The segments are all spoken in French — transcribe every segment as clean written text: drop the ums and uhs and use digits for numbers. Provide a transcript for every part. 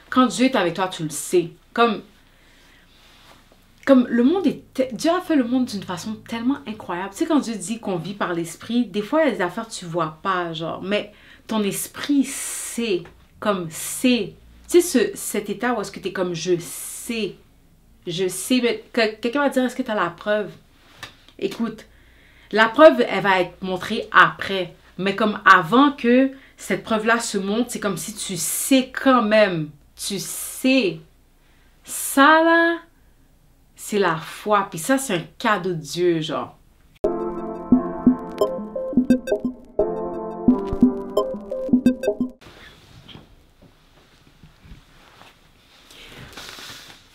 Quand Dieu est avec toi, tu le sais. Comme le monde est... Dieu a fait le monde d'une façon tellement incroyable. Tu sais, quand Dieu dit qu'on vit par l'esprit, des fois, il y a des affaires que tu vois pas, genre. Mais ton esprit sait. Comme sait. Tu sais, cet état où est-ce que tu es comme je sais. Je sais. Mais quelqu'un va dire, est-ce que tu as la preuve? Écoute, la preuve, elle va être montrée après. Mais comme avant que cette preuve-là se montre, c'est comme si tu sais quand même. Tu sais. Ça, là... C'est la foi. Puis ça, c'est un cadeau de Dieu, genre.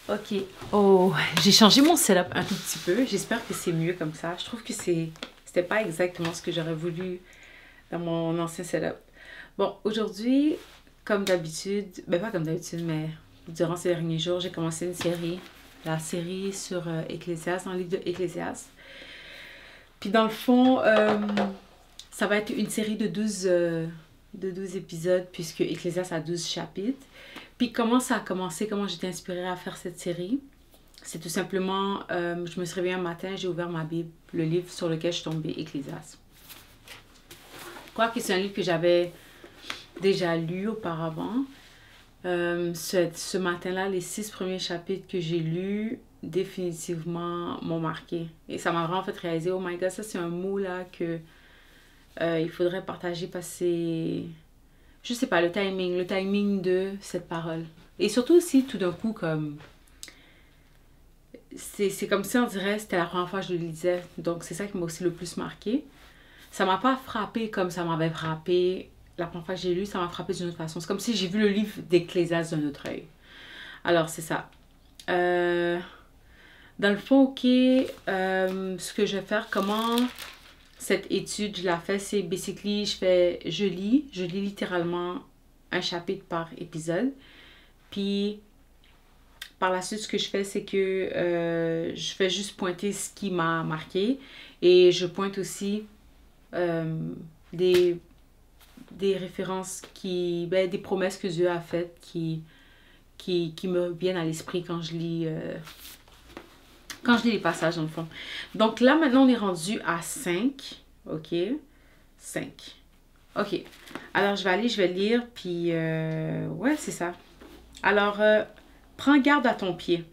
Ok. Oh, j'ai changé mon setup un tout petit peu. J'espère que c'est mieux comme ça. Je trouve que c'était pas exactement ce que j'aurais voulu dans mon ancien setup. Bon, aujourd'hui, comme d'habitude, ben pas comme d'habitude, mais durant ces derniers jours, j'ai commencé une série. La série sur Ecclésiaste, dans le livre de Ecclésiaste. Puis dans le fond, ça va être une série de 12 épisodes, puisque Ecclésiaste a 12 chapitres. Puis comment ça a commencé, comment j'étais inspirée à faire cette série? C'est tout simplement, je me suis réveillée un matin, j'ai ouvert ma Bible, le livre sur lequel je suis tombée, Ecclésiaste. Je crois que c'est un livre que j'avais déjà lu auparavant. Ce matin-là, les 6 premiers chapitres que j'ai lus, définitivement m'ont marqué. Et ça m'a vraiment fait réaliser, oh my god, ça c'est un mot là que il faudrait partager parce que c'est, je sais pas, le timing de cette parole. Et surtout aussi, tout d'un coup, comme, c'est comme si on dirait c'était la première fois que je le lisais. Donc c'est ça qui m'a aussi le plus marqué. Ça m'a pas frappé comme ça m'avait frappé la première fois que j'ai lu, ça m'a frappé d'une autre façon. C'est comme si j'ai vu le livre d'Ecclésiaste d'un autre œil. Alors c'est ça. Dans le fond, ok, ce que je vais faire, comment cette étude, je la fais, c'est basically, je lis littéralement un chapitre par épisode. Puis, par la suite, ce que je fais, c'est que je fais juste pointer ce qui m'a marqué. Et je pointe aussi des références des promesses que Dieu a faites qui me viennent à l'esprit quand je lis les passages dans le fond. Donc là, maintenant, on est rendu à 5. Ok. 5. Ok. Alors, je vais lire, puis... ouais, c'est ça. Alors, prends garde à ton pied.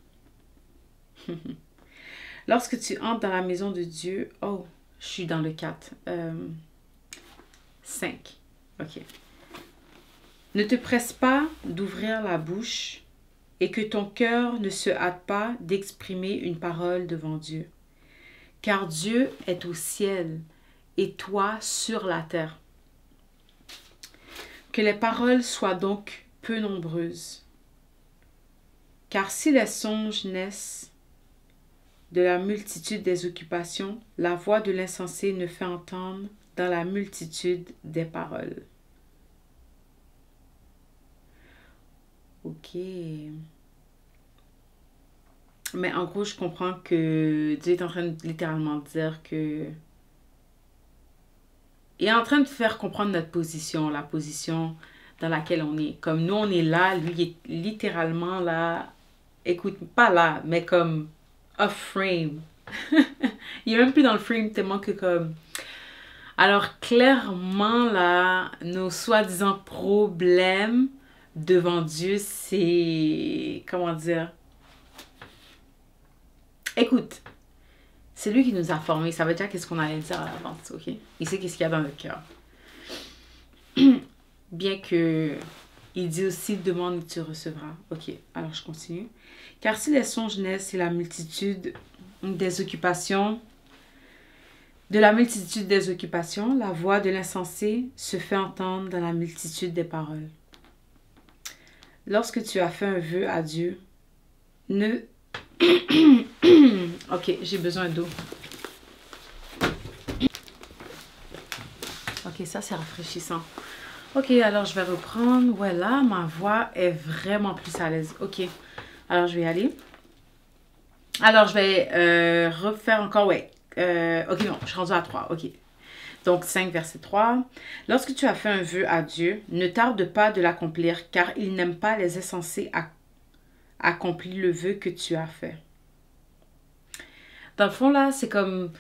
Lorsque tu entres dans la maison de Dieu... Oh, je suis dans le 4. 5. Ok. Ne te presse pas d'ouvrir la bouche et que ton cœur ne se hâte pas d'exprimer une parole devant Dieu. Car Dieu est au ciel et toi sur la terre. Que les paroles soient donc peu nombreuses. Car si les songes naissent de la multitude des occupations, la voix de l'insensé ne fait entendre dans la multitude des paroles. Ok. Mais en gros, je comprends que Dieu est en train de littéralement dire que... Il est en train de faire comprendre notre position, la position dans laquelle on est. Comme nous, on est là, lui il est littéralement là. Écoute, pas là, mais comme off frame. Il est même plus dans le frame tellement que comme... Alors clairement là, nos soi-disant problèmes devant Dieu, c'est... Comment dire? Écoute, c'est lui qui nous a formés. Ça veut dire qu'est-ce qu'on allait dire à l'avance, ok? Il sait qu'est-ce qu'il y a dans notre cœur. Bien que il dit aussi demande et tu recevras. Ok, alors je continue. Car si les songes naissent et la multitude des occupations, la voix de l'insensé se fait entendre dans la multitude des paroles. Lorsque tu as fait un vœu à Dieu, ne... Ok, j'ai besoin d'eau. Ok, ça c'est rafraîchissant. Ok, alors je vais reprendre. Voilà, ma voix est vraiment plus à l'aise. Ok, alors je vais y aller. Alors je vais refaire encore, ouais. Ok, non, je suis rendue à 3. Ok. Donc 5, verset 3. Lorsque tu as fait un vœu à Dieu, ne tarde pas de l'accomplir, car il n'aime pas les insensés accomplir le vœu que tu as fait. Dans le fond, là, c'est comme...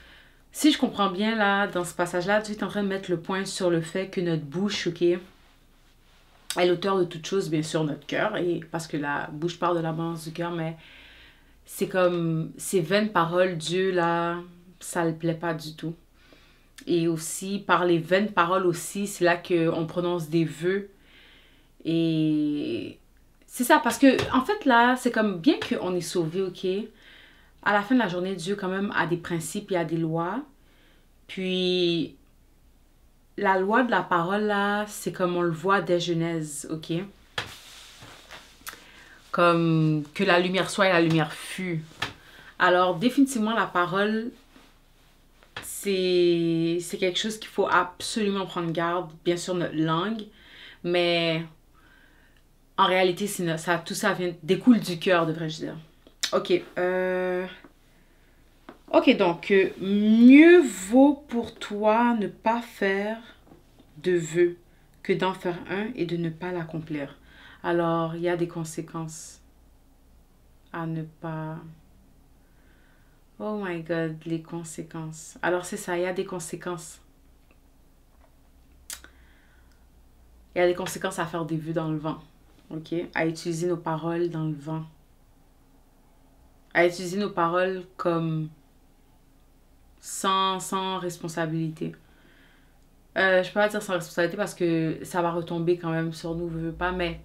Si je comprends bien, là, dans ce passage-là, tu es en train de mettre le point sur le fait que notre bouche, ok, est l'auteur de toute chose, bien sûr, notre cœur, et parce que la bouche parle de l'abondance du cœur, mais c'est comme ces vaines paroles, Dieu, là, ça ne le plaît pas du tout. Et aussi, par les vaines paroles aussi, c'est là qu'on prononce des vœux. Et c'est ça, parce que, en fait, là, c'est comme, bien qu'on est sauvé, ok, à la fin de la journée, Dieu, quand même, a des principes, il y a des lois. Puis, la loi de la parole, là, c'est comme on le voit dès Genèse, ok? Comme que la lumière soit et la lumière fut. Alors, définitivement, la parole, c'est quelque chose qu'il faut absolument prendre garde. Bien sûr, notre langue, mais en réalité, tout ça découle du cœur, devrais-je dire. Ok, ok, donc, mieux vaut pour toi ne pas faire de vœux que d'en faire un et de ne pas l'accomplir. Alors, il y a des conséquences à ne pas... Oh my God, les conséquences. Alors, c'est ça, il y a des conséquences. Il y a des conséquences à faire des vœux dans le vent. Ok? À utiliser nos paroles dans le vent. À utiliser nos paroles comme... sans responsabilité. Je peux pas dire sans responsabilité parce que ça va retomber quand même sur nous, je veux pas, mais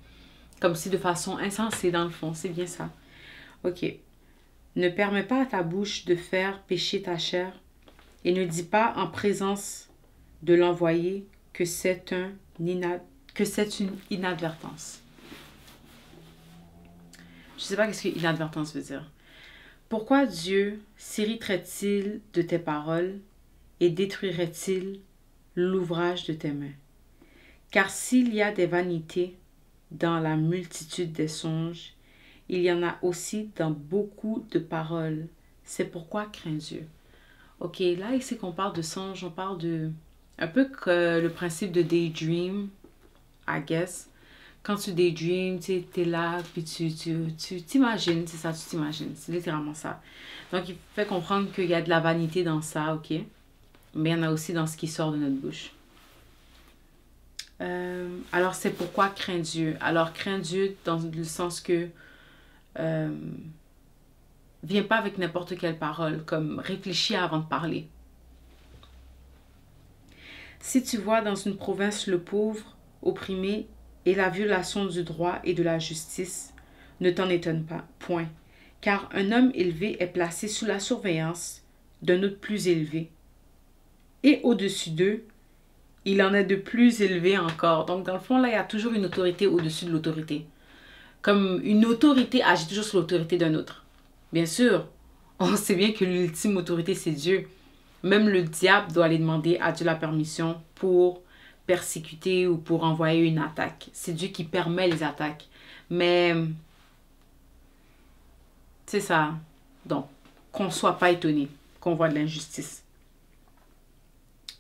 comme si de façon insensée dans le fond, c'est bien ça. Ok. Ne permets pas à ta bouche de faire pécher ta chair et ne dis pas en présence de l'envoyé que c'est une inadvertance. Je sais pas qu'est-ce que inadvertance veut dire. Pourquoi Dieu s'irriterait-il de tes paroles et détruirait-il l'ouvrage de tes mains? Car s'il y a des vanités dans la multitude des songes, il y en a aussi dans beaucoup de paroles. C'est pourquoi crains Dieu. Ok, là ici qu'on parle de songes, on parle de... Un peu que le principe de daydream, I guess. Quand tu daydream, tu es là, puis tu t'imagines, c'est ça, tu t'imagines. C'est littéralement ça. Donc, il fait comprendre qu'il y a de la vanité dans ça, ok? Mais il y en a aussi dans ce qui sort de notre bouche. Alors, c'est pourquoi crains Dieu. Alors, crains Dieu dans le sens que... viens pas avec n'importe quelle parole, comme réfléchis avant de parler. Si tu vois dans une province le pauvre, opprimé, et la violation du droit et de la justice, ne t'en étonne pas, point. Car un homme élevé est placé sous la surveillance d'un autre plus élevé. Et au-dessus d'eux, il en est de plus élevé encore. Donc, dans le fond, là, il y a toujours une autorité au-dessus de l'autorité. Comme une autorité agit toujours sur l'autorité d'un autre. Bien sûr, on sait bien que l'ultime autorité, c'est Dieu. Même le diable doit aller demander à Dieu la permission pour persécuter ou pour envoyer une attaque. C'est Dieu qui permet les attaques. Mais c'est ça. Donc, qu'on ne soit pas étonné qu'on voit de l'injustice.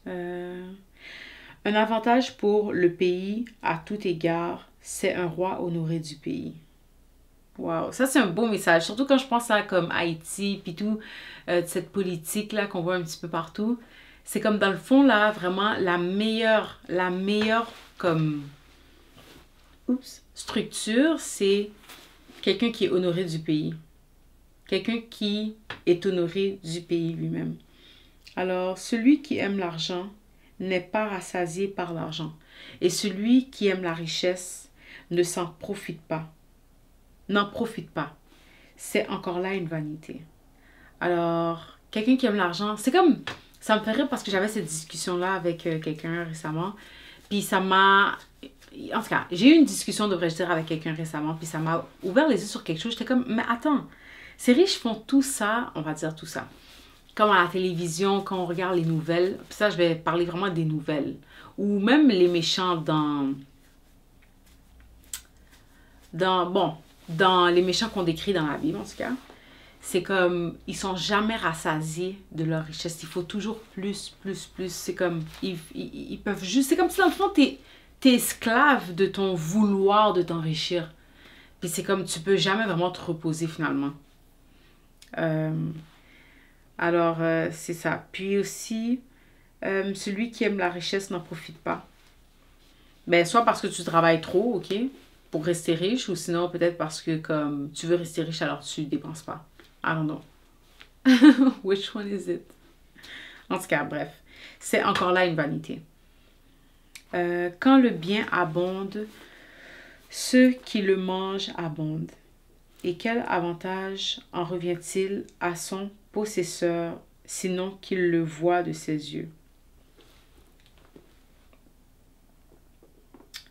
Un avantage pour le pays à tout égard, c'est un roi honoré du pays. Wow, ça c'est un beau message. Surtout quand je pense à comme Haïti, puis tout, cette politique-là qu'on voit un petit peu partout. C'est comme dans le fond, là, vraiment la meilleure comme structure, c'est quelqu'un qui est honoré du pays. Quelqu'un qui est honoré du pays lui-même. Alors, celui qui aime l'argent n'est pas rassasié par l'argent. Et celui qui aime la richesse ne s'en profite pas. N'en profite pas. C'est encore là une vanité. Alors, quelqu'un qui aime l'argent, c'est comme... Ça me fait rire parce que j'avais cette discussion-là avec quelqu'un récemment. Puis ça m'a... En tout cas, j'ai eu une discussion, devrais-je dire, avec quelqu'un récemment. Puis ça m'a ouvert les yeux sur quelque chose. J'étais comme, mais attends, ces riches font tout ça, on va dire tout ça. Comme à la télévision, quand on regarde les nouvelles. Puis ça, je vais parler vraiment des nouvelles. Ou même les méchants dans les méchants qu'on décrit dans la Bible, en tout cas. c'est comme, ils sont jamais rassasiés de leur richesse. Il faut toujours plus, plus, plus. C'est comme, ils peuvent juste, c'est comme si dans le fond, t'es esclave de ton vouloir de t'enrichir. Puis c'est comme, tu peux jamais vraiment te reposer finalement. Euh, c'est ça. Puis aussi, celui qui aime la richesse n'en profite pas. Ben, soit parce que tu travailles trop, ok, pour rester riche, ou sinon peut-être parce que comme tu veux rester riche alors tu dépenses pas. I don't know. Which one is it? En tout cas, bref. C'est encore là une vanité. Quand le bien abonde, ceux qui le mangent abondent. Et quel avantage en revient-il à son possesseur, sinon qu'il le voit de ses yeux?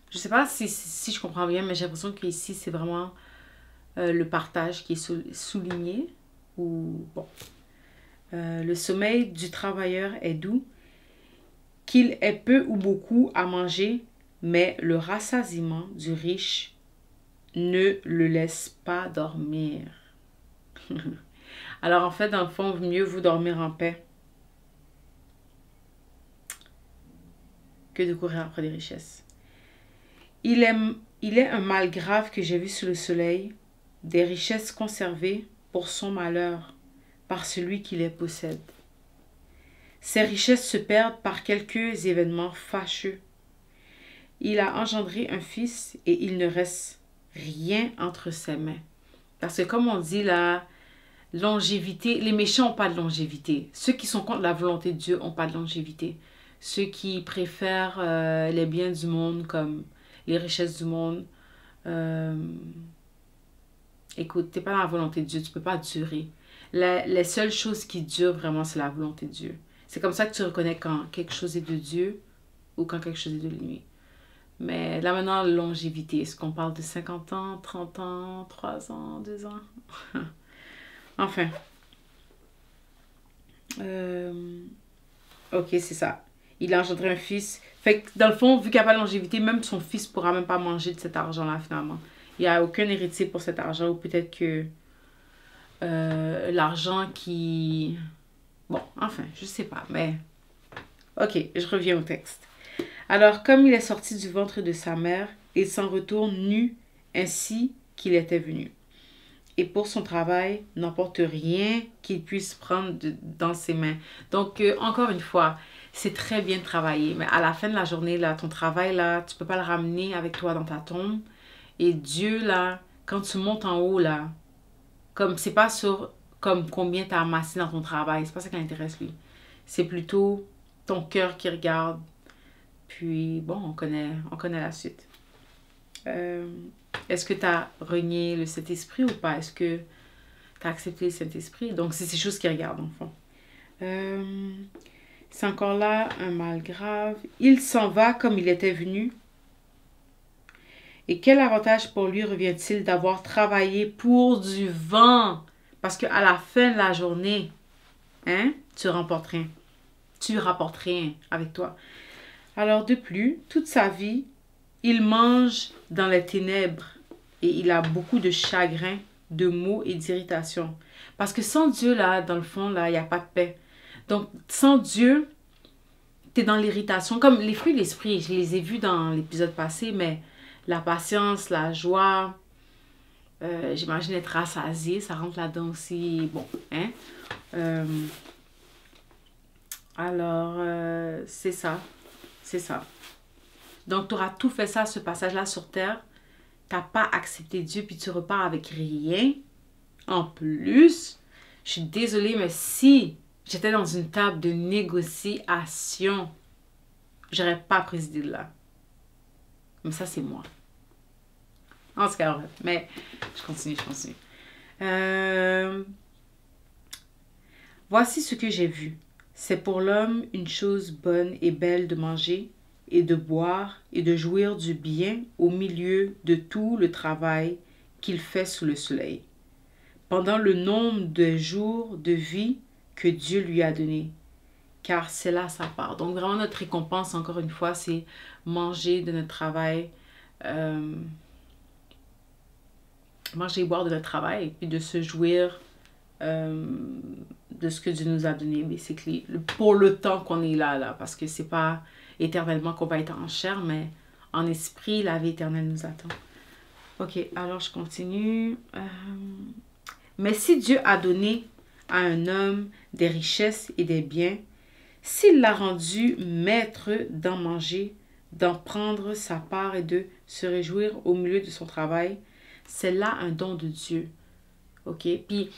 Je sais pas si je comprends bien, mais j'ai l'impression qu'ici, c'est vraiment le partage qui est souligné. Ou, bon. Le sommeil du travailleur est doux, qu'il ait peu ou beaucoup à manger, mais le rassasiement du riche ne le laisse pas dormir. Alors en fait, dans le fond, mieux vous dormir en paix que de courir après des richesses. Il est un mal grave que j'ai vu sous le soleil, des richesses conservées pour son malheur, par celui qui les possède. Ces richesses se perdent par quelques événements fâcheux. Il a engendré un fils et il ne reste rien entre ses mains. Parce que comme on dit, la longévité, les méchants n'ont pas de longévité. Ceux qui sont contre la volonté de Dieu n'ont pas de longévité. Ceux qui préfèrent les biens du monde comme les richesses du monde, écoute, tu n'es pas dans la volonté de Dieu, tu ne peux pas durer. Les seules choses qui durent vraiment, c'est la volonté de Dieu. C'est comme ça que tu reconnais quand quelque chose est de Dieu ou quand quelque chose est de lui. Mais là maintenant, longévité, est-ce qu'on parle de 50 ans, 30 ans, 3 ans, 2 ans? Enfin. Ok, c'est ça. Il a engendré un fils. Fait que dans le fond, vu qu'il n'y a pas de longévité, même son fils ne pourra même pas manger de cet argent-là finalement. Il n'y a aucun héritier pour cet argent, ou peut-être que l'argent qui... Bon, enfin, je sais pas, mais... Ok, je reviens au texte. Alors, comme il est sorti du ventre de sa mère, il s'en retourne nu, ainsi qu'il était venu. Et pour son travail, n'emporte rien qu'il puisse prendre dans ses mains. Donc, encore une fois, c'est très bien de travailler, mais à la fin de la journée, là, ton travail, là, tu peux pas le ramener avec toi dans ta tombe. Et Dieu, là, quand tu montes en haut, là, comme c'est pas sur comme combien tu as amassé dans ton travail, c'est pas ça qui l'intéresse, lui. C'est plutôt ton cœur qui regarde. Puis, bon, on connaît la suite. Est-ce que tu as renié le Saint-Esprit ou pas? Est-ce que tu as accepté le Saint-Esprit? Donc, c'est ces choses qui regardent, en fond. C'est encore là un mal grave. Il s'en va comme il était venu. Et quel avantage pour lui revient-il d'avoir travaillé pour du vent? Parce qu'à la fin de la journée, hein, tu remportes rien. Tu rapportes rien avec toi. Alors de plus, toute sa vie, il mange dans les ténèbres et il a beaucoup de chagrin, de maux et d'irritation. Parce que sans Dieu, là, dans le fond, là, il n'y a pas de paix. Donc, sans Dieu, tu es dans l'irritation. Comme les fruits de l'esprit, je les ai vus dans l'épisode passé, mais la patience, la joie, j'imagine être rassasié, ça rentre là-dedans aussi. Bon, hein? C'est ça. C'est ça. Donc, tu auras tout fait ça, ce passage-là sur terre. Tu n'as pas accepté Dieu, puis tu repars avec rien. En plus, je suis désolée, mais si j'étais dans une table de négociation, j'aurais pas présidé de là. Mais ça, c'est moi. En tout cas, mais je continue. Voici ce que j'ai vu. C'est pour l'homme une chose bonne et belle de manger et de boire et de jouir du bien au milieu de tout le travail qu'il fait sous le soleil, pendant le nombre de jours de vie que Dieu lui a donné, car c'est là sa part. Donc vraiment notre récompense, encore une fois, c'est manger de notre travail, manger et boire de notre travail, et puis de se jouir de ce que Dieu nous a donné, basically, pour le temps qu'on est là, parce que c'est pas éternellement qu'on va être en chair, mais en esprit, la vie éternelle nous attend. Ok, alors je continue. Mais si Dieu a donné à un homme des richesses et des biens, s'il l'a rendu maître d'en manger, d'en prendre sa part et de se réjouir au milieu de son travail, c'est là un don de Dieu. Ok? Puis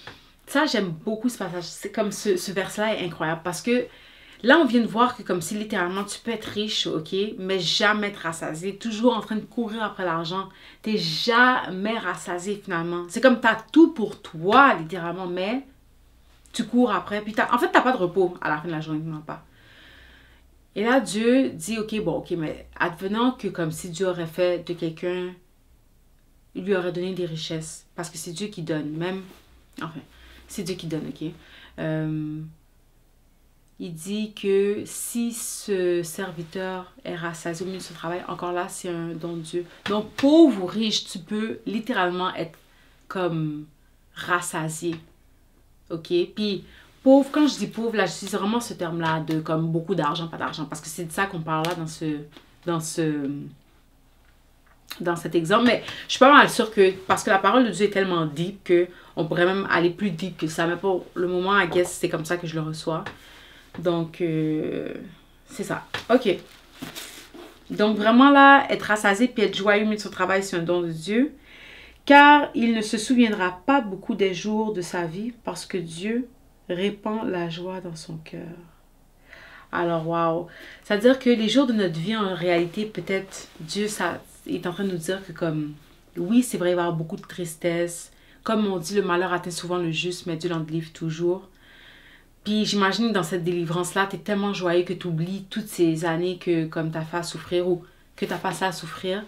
ça, j'aime beaucoup ce passage. C'est comme ce verset-là est incroyable parce que là, on vient de voir que comme si littéralement tu peux être riche, ok? Mais jamais être rassasié. Toujours en train de courir après l'argent. T'es jamais rassasié finalement. C'est comme t'as tout pour toi, littéralement, mais tu cours après. Puis en fait, t'as pas de repos à la fin de la journée, non pas. Et là, Dieu dit, ok, mais advenant que comme si Dieu aurait fait de quelqu'un, il lui aurait donné des richesses. Parce que c'est Dieu qui donne, même, enfin, c'est Dieu qui donne, ok? Il dit que si ce serviteur est rassasié au milieu de son travail, encore là, c'est un don de Dieu. Donc, pauvre ou riche, tu peux littéralement être comme rassasié, ok? Puis, pauvre, quand je dis pauvre, là, j'utilise vraiment ce terme-là de comme beaucoup d'argent, pas d'argent. Parce que c'est de ça qu'on parle là dans cet exemple. Mais je suis pas mal sûre que, parce que la parole de Dieu est tellement deep que on pourrait même aller plus deep que ça. Mais pour le moment, I guess, c'est comme ça que je le reçois. Donc, c'est ça. Ok. Donc, vraiment là, être rassasié puis être joyeux au milieu de son travail, c'est un don de Dieu. Car il ne se souviendra pas beaucoup des jours de sa vie parce que Dieu répand la joie dans son cœur. Alors, waouh. C'est-à-dire que les jours de notre vie, en réalité, peut-être, Dieu ça, est en train de nous dire que comme, oui, c'est vrai, il va y avoir beaucoup de tristesse. Comme on dit, le malheur atteint souvent le juste, mais Dieu l'en délivre toujours. Puis j'imagine que dans cette délivrance-là, tu es tellement joyeux que tu oublies toutes ces années que comme tu as fait à souffrir ou que tu as passé à souffrir.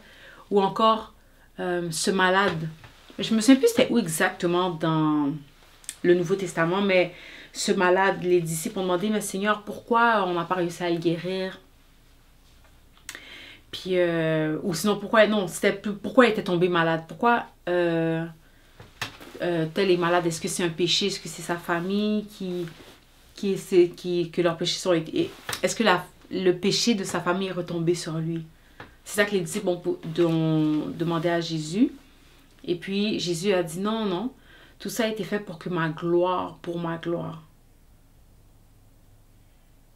Ou encore, ce malade. Je me souviens plus c'était où exactement dans le Nouveau Testament, mais ce malade, les disciples ont demandé, mais Seigneur, pourquoi on n'a pas réussi à le guérir? Puis, ou sinon, pourquoi il était tombé malade? Pourquoi tel est malade? Est-ce que c'est un péché? Est-ce que c'est sa famille que leurs péchés sont... Est-ce que le péché de sa famille est retombé sur lui? C'est ça que les disciples ont demandé à Jésus. Et puis, Jésus a dit, non, non, tout ça a été fait pour ma gloire.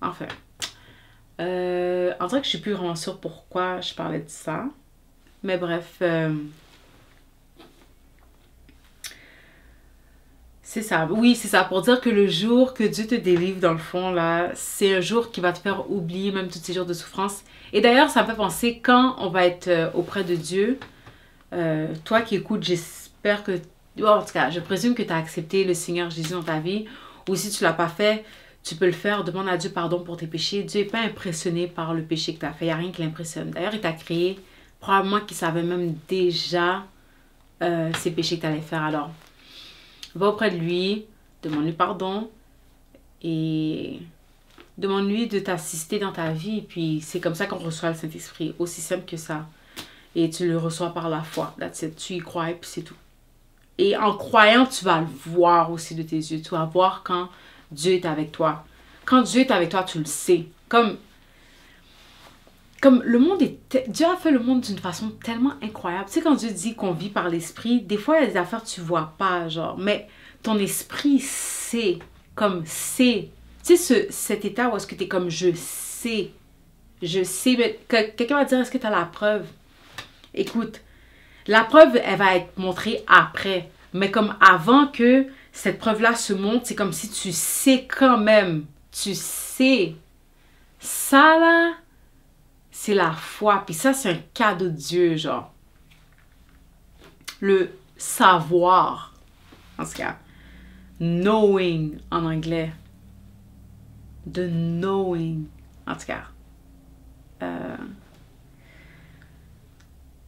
Enfin, en vrai que je suis plus vraiment sûre pourquoi je parlais de ça. Mais bref, c'est ça. Oui, c'est ça. Pour dire que le jour que Dieu te délivre, dans le fond, là, c'est un jour qui va te faire oublier même tous ces jours de souffrance. Et d'ailleurs, ça me fait penser quand on va être auprès de Dieu. Toi qui écoutes, j'espère que... en tout cas, je présume que tu as accepté le Seigneur Jésus dans ta vie. Ou si tu ne l'as pas fait, tu peux le faire. Demande à Dieu pardon pour tes péchés. Dieu n'est pas impressionné par le péché que tu as fait. Il n'y a rien qui l'impressionne. D'ailleurs, il t'a créé. Probablement qu'il savait même déjà ces péchés que tu allais faire. Alors, va auprès de lui. Demande-lui pardon. Et demande-lui de t'assister dans ta vie. Et puis, c'est comme ça qu'on reçoit le Saint-Esprit. Aussi simple que ça. Et tu le reçois par la foi. That's it. Tu y crois et puis c'est tout. Et en croyant, tu vas le voir aussi de tes yeux. Tu vas voir quand Dieu est avec toi. Quand Dieu est avec toi, tu le sais. Comme le monde est... Dieu a fait le monde d'une façon tellement incroyable. Tu sais, quand Dieu dit qu'on vit par l'esprit, des fois, il y a des affaires que tu vois pas, genre. Mais ton esprit sait. Comme sait. Tu sais, cet état où est-ce que tu es comme je sais. Je sais. Mais quelqu'un va dire, est-ce que tu as la preuve? Écoute, la preuve, elle va être montrée après. Mais comme avant que cette preuve-là se montre, c'est comme si tu sais quand même. Tu sais. Ça, là, c'est la foi. Puis ça, c'est un cadeau de Dieu, genre. Le savoir. En tout cas, knowing en anglais. The knowing. En tout cas.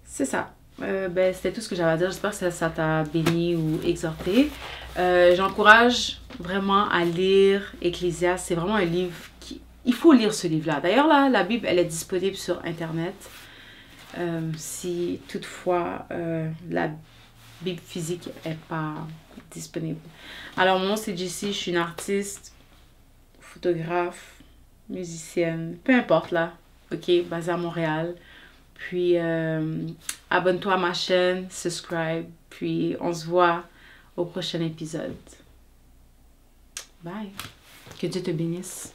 C'est ça. C'était tout ce que j'avais à dire. J'espère que ça t'a béni ou exhorté. J'encourage vraiment à lire Ecclésiaste. C'est vraiment un livre qui... Il faut lire ce livre-là. D'ailleurs, là, la Bible, elle est disponible sur Internet. Si toutefois la bip physique n'est pas disponible. Alors, mon nom, c'est Jessie. Je suis une artiste, photographe, musicienne, peu importe là. Ok, basée à Montréal. Puis, abonne-toi à ma chaîne, subscribe. Puis, on se voit au prochain épisode. Bye. Que Dieu te bénisse.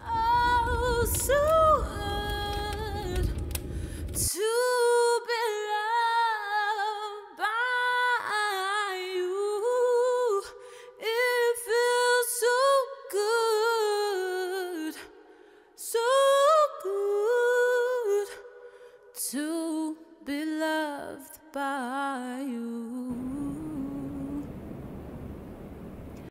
Oh, so good to be loved by you. It feels so good to be loved by you.